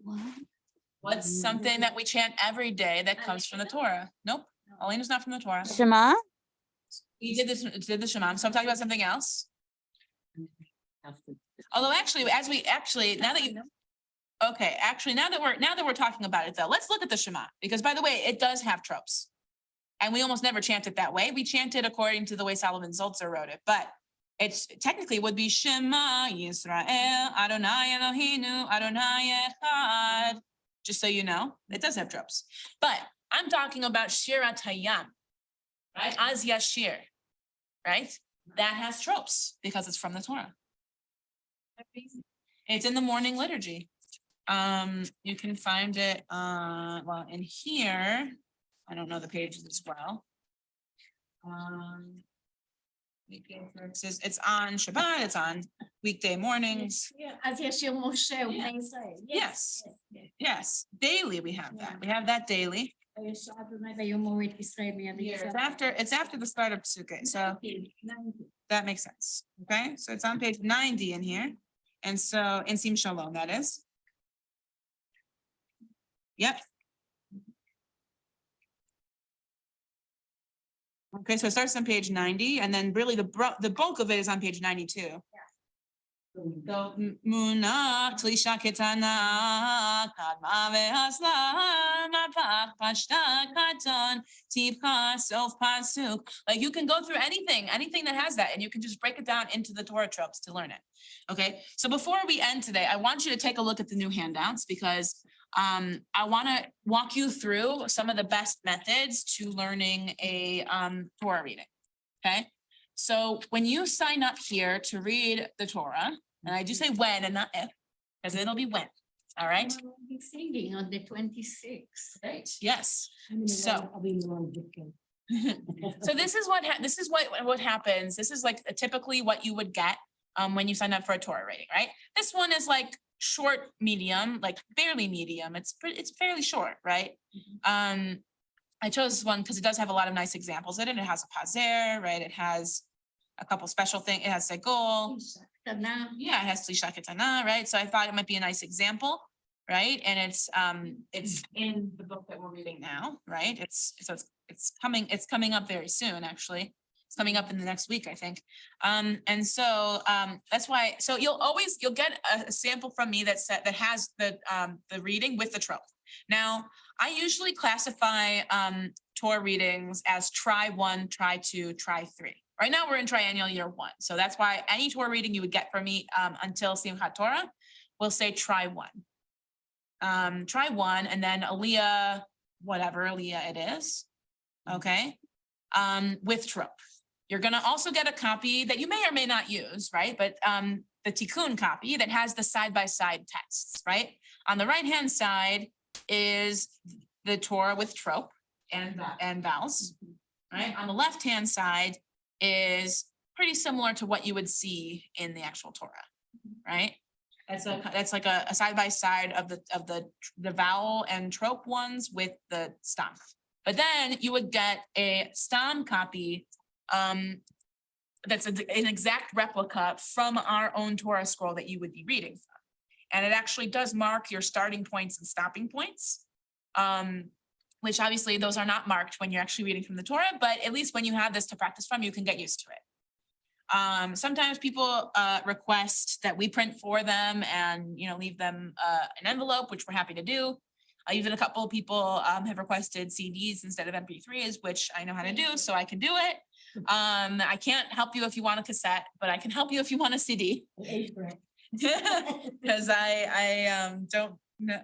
What? What's something that we chant every day that comes from the Torah? Nope. Elena's not from the Torah. Shema? We did the Shema. So I'm talking about something else. Although actually, now that you, okay, actually, now that we're talking about it though, let's look at the Shema, because by the way, it does have tropes. And we almost never chant it that way. We chant it according to the way Solomon Zoltzer wrote it, but it's technically would be Shema Yisrael, Adonai Eloheinu, Adonai Echad. Just so you know, it does have tropes. But I'm talking about Shirat Hayam, right? Az Yashir, right? That has tropes because it's from the Torah. It's in the morning liturgy. You can find it, well, in here. I don't know the pages as well. It's on Shabbat, it's on weekday mornings. אז ישיר משה ובני ישראל. Yes, yes, daily we have that. We have that daily. וישע אדוני ויאמרו את ישראל מיד It's after the start of Sukkot, so that makes sense. Okay, so it's on page 90 in here. And so in Sim Shalom, that is. Yep. Okay, so it starts on page 90 and then really the bulk of it is on page 92. So Muna Tlisha Ketana Kadma Ve'asla Mapach Pashta Katon Tipcha Sof Pasuk. Like you can go through anything that has that, and you can just break it down into the Torah tropes to learn it. Okay, so before we end today, I want you to take a look at the new handouts because I want to walk you through some of the best methods to learning a Torah reading. Okay. So when you sign up here to read the Torah, and I do say when and not if, because it'll be when, all right? We'll be singing on the 26th. Right. Yes. So, I'll be in the wrong book then. so this is what happens. This is like typically what you would get when you sign up for a Torah reading, right? This one is like short, medium, like barely medium. It's fairly short, right? I chose this one because it does have a lot of nice examples in it. It has a pazer, right? It has a couple special things. It has segol. Yeah, it has Tlisha Ketana, right? So I thought it might be a nice example, right? And it's in the book that we're reading now, right? It's coming up very soon, actually. It's coming up in the next week, I think. And so that's why, so you'll get a sample from me that has the reading with the trope. Now, I usually classify Torah readings as try 1, try 2, try 3. Right now, we're in triennial year 1. So that's why any Torah reading you would get from me until Simchat Torah, we'll say try 1. Try 1, and then Aliyah, whatever Aliyah it is, okay? With Trope. You're gonna also get a copy that you may or may not use, right? But the Tikkun copy that has the side-by-side texts, right? On the right-hand side is the Torah with Trope and vowels, right? On the left-hand side is pretty similar to what you would see in the actual Torah, right? That's like a side-by-side of the vowel and Trope ones with the stam. But then you would get a stam copy that's an exact replica from our own Torah scroll that you would be reading from. And it actually does mark your starting points and stopping points, which obviously those are not marked when you're actually reading from the Torah, but at least when you have this to practice from, you can get used to it. Sometimes people request that we print for them and, leave them an envelope, which we're happy to do. Even a couple of people have requested CDs instead of MP3s, which I know how to do, so I can do it. I can't help you if you want a cassette, but I can help you if you want a CD. Because I don't know,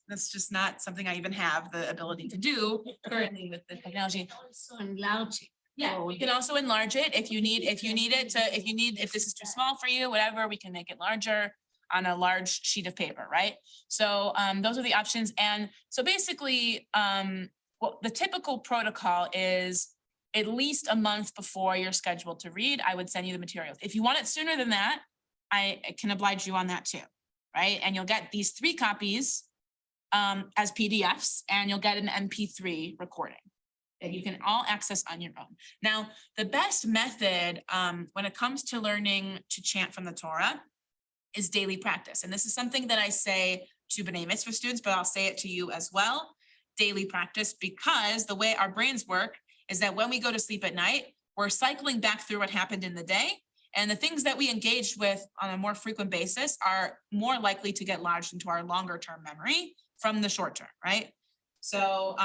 that's just not something I even have the ability to do currently with the technology. Also enlarge it. Yeah, we can also enlarge it if you need if this is too small for you, whatever, we can make it larger on a large sheet of paper, right? So those are the options. And so basically, the typical protocol is at least a month before you're scheduled to read, I would send you the materials. If you want it sooner than that, I can oblige you on that too, right? And you'll get these 3 copies as PDFs, and you'll get an MP3 recording that you can all access on your own. Now, the best method when it comes to learning to chant from the Torah is daily practice. And this is something that I say to B'nai Mitzvah students, but I'll say it to you as well, daily practice, because the way our brains work is that when we go to sleep at night, we're cycling back through what happened in the day. And the things that we engaged with on a more frequent basis are more likely to get lodged into our longer term memory from the short term, right? So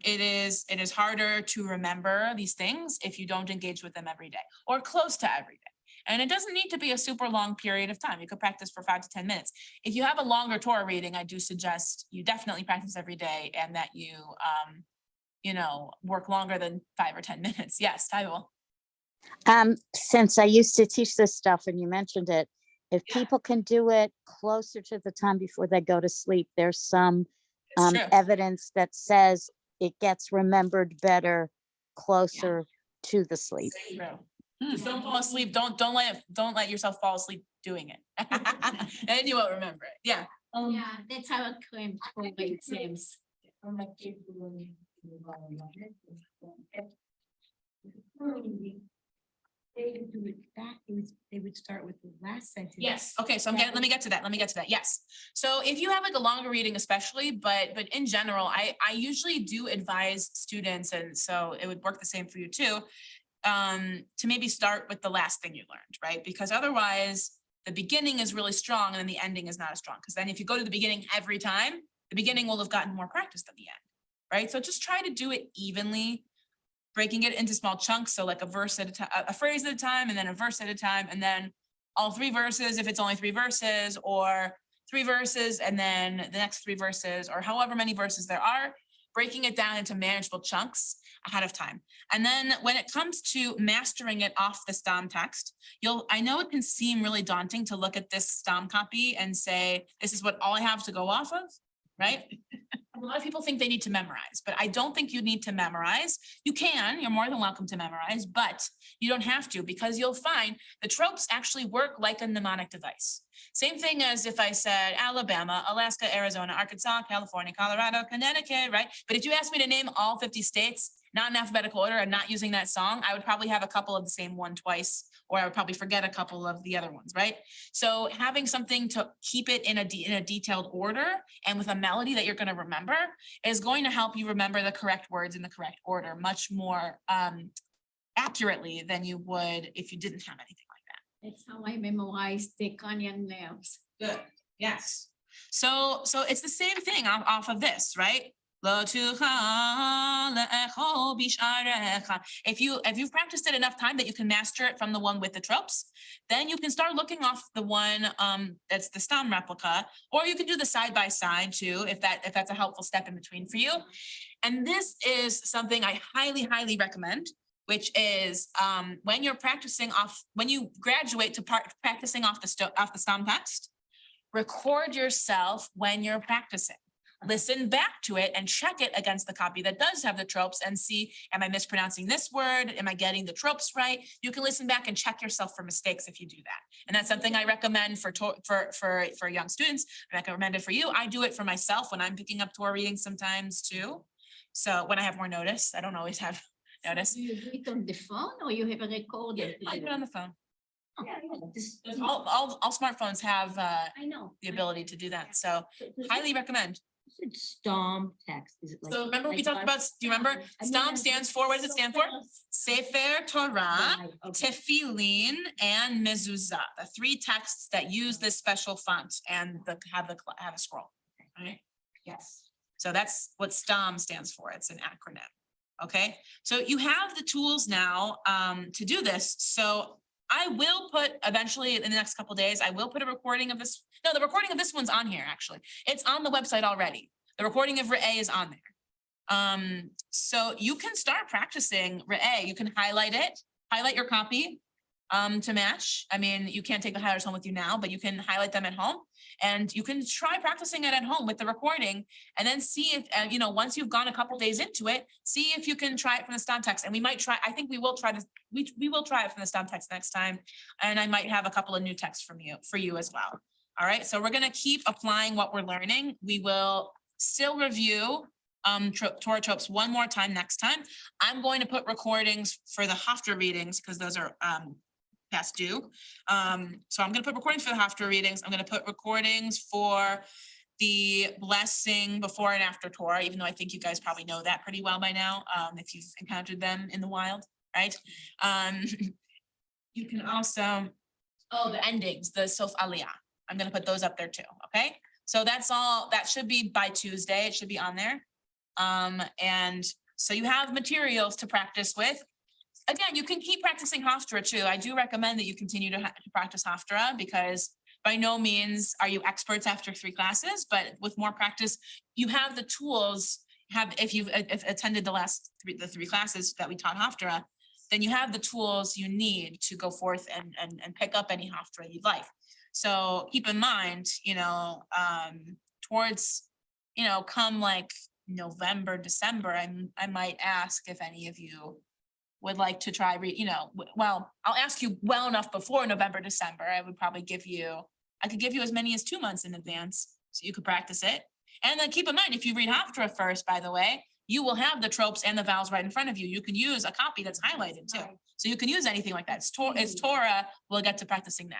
it is harder to remember these things if you don't engage with them every day or close to every day. And it doesn't need to be a super long period of time. You could practice for 5 to 10 minutes. If you have a longer Torah reading, I do suggest you definitely practice every day and that you, work longer than 5 or 10 minutes. Yes, Tyrell. Since I used to teach this stuff and you mentioned it, if Yeah. people can do it closer to the time before they go to sleep, there's some It's true. evidence that says it gets remembered better closer to the sleep. True. Just don't fall asleep. Don't let yourself fall asleep doing it. And you won't remember it. Yeah. Yeah, that's how I claim for the exams. They would do it back, they would start with the last sentence. Yes. Okay. So let me get to that. Yes. So if you have like a longer reading, especially, but in general, I usually do advise students, and so it would work the same for you too, to maybe start with the last thing you learned, right? Because otherwise the beginning is really strong and then the ending is not as strong. Because then if you go to the beginning every time, the beginning will have gotten more practice than the end, right? So just try to do it evenly, breaking it into small chunks. So like a verse at a time, a phrase at a time, and then a verse at a time, and then all 3 verses, if it's only 3 verses, or 3 verses, and then the next 3 verses, or however many verses there are, breaking it down into manageable chunks ahead of time. And then when it comes to mastering it off the stam text, I know it can seem really daunting to look at this stam copy and say, this is what all I have to go off of, right? A lot of people think they need to memorize, but I don't think you need to memorize. You can, you're more than welcome to memorize, but you don't have to, because you'll find the tropes actually work like a mnemonic device. Same thing as if I said Alabama, Alaska, Arizona, Arkansas, California, Colorado, Connecticut, right? But if you asked me to name all 50 states, not in alphabetical order and not using that song, I would probably have a couple of the same one twice, or I would probably forget a couple of the other ones, right? So having something to keep it in a detailed order and with a melody that you're going to remember is going to help you remember the correct words in the correct order much more accurately than you would if you didn't have anything like that. That's how I memorized the Canyon nails. Good. Yes. So it's the same thing off of this, right? Lo tuchal le'echol b'sharecha. If you've practiced it enough time that you can master it from the one with the tropes, then you can start looking off the one that's the stam replica, or you can do the side by side too, if that's a helpful step in between for you. And this is something I highly, highly recommend, which is when you're practicing off, when you graduate to practicing off the stam text, record yourself when you're practicing. Listen back to it and check it against the copy that does have the tropes and see, am I mispronouncing this word? Am I getting the tropes right? You can listen back and check yourself for mistakes if you do that. And that's something I recommend for young students. I recommend it for you. I do it for myself when I'm picking up Torah readings sometimes too. So when I have more notice, I don't always have notice. Do you do it on the phone or you have a recorder? I do it on the phone. Yeah, this- All smartphones have I know. the ability to do that. So highly recommend. It's Stom text. Is it like? So remember we like talked about, do you remember? I mean, STOM stands for, what does it stand for? Sefer Torah, Right, okay. Tefillin, and Mezuzah, the three texts that use this special font and have a scroll, right? Yes. So that's what STOM stands for. It's an acronym. Okay, so you have the tools now to do this. So I will put eventually in the next couple of days, I will put a recording of this. No, the recording of this one's on here, actually. It's on the website already. The recording of Re'eh is on there. So you can start practicing Re'eh. You can highlight it, highlight your copy to match. I mean, you can't take the highlighters home with you now, but you can highlight them at home. And you can try practicing it at home with the recording and then see if, once you've gone a couple days into it, see if you can try it from the stam text. And we might try, I think we will try to, we will try it from the stam text next time. And I might have a couple of new texts for you as well. All right, so we're gonna keep applying what we're learning. We will still review Torah tropes one more time next time. I'm going to put recordings for the Haftarah readings because those are past due. So I'm gonna put recordings for the Haftarah readings. I'm gonna put recordings for the blessing before and after Torah, even though I think you guys probably know that pretty well by now, if you've encountered them in the wild, right? You can also, the endings, the Sof Aliyah. I'm gonna put those up there too, okay? So that's all, that should be by Tuesday, it should be on there. And so you have materials to practice with. Again, you can keep practicing Haftarah too. I do recommend that you continue to practice Haftarah because by no means are you experts after 3 classes, but with more practice, you have the tools, if you've attended the 3 classes that we taught Haftarah, then you have the tools you need to go forth and pick up any Haftarah you'd like. So keep in mind, towards, come like November, December, I might ask if any of you would like to try, well, I'll ask you well enough before November, December. I could give you as many as 2 months in advance so you could practice it. And then keep in mind, if you read Haftarah first, by the way, you will have the tropes and the vowels right in front of you. You can use a copy that's highlighted too. So you can use anything like that. It's Torah, we'll get to practicing that.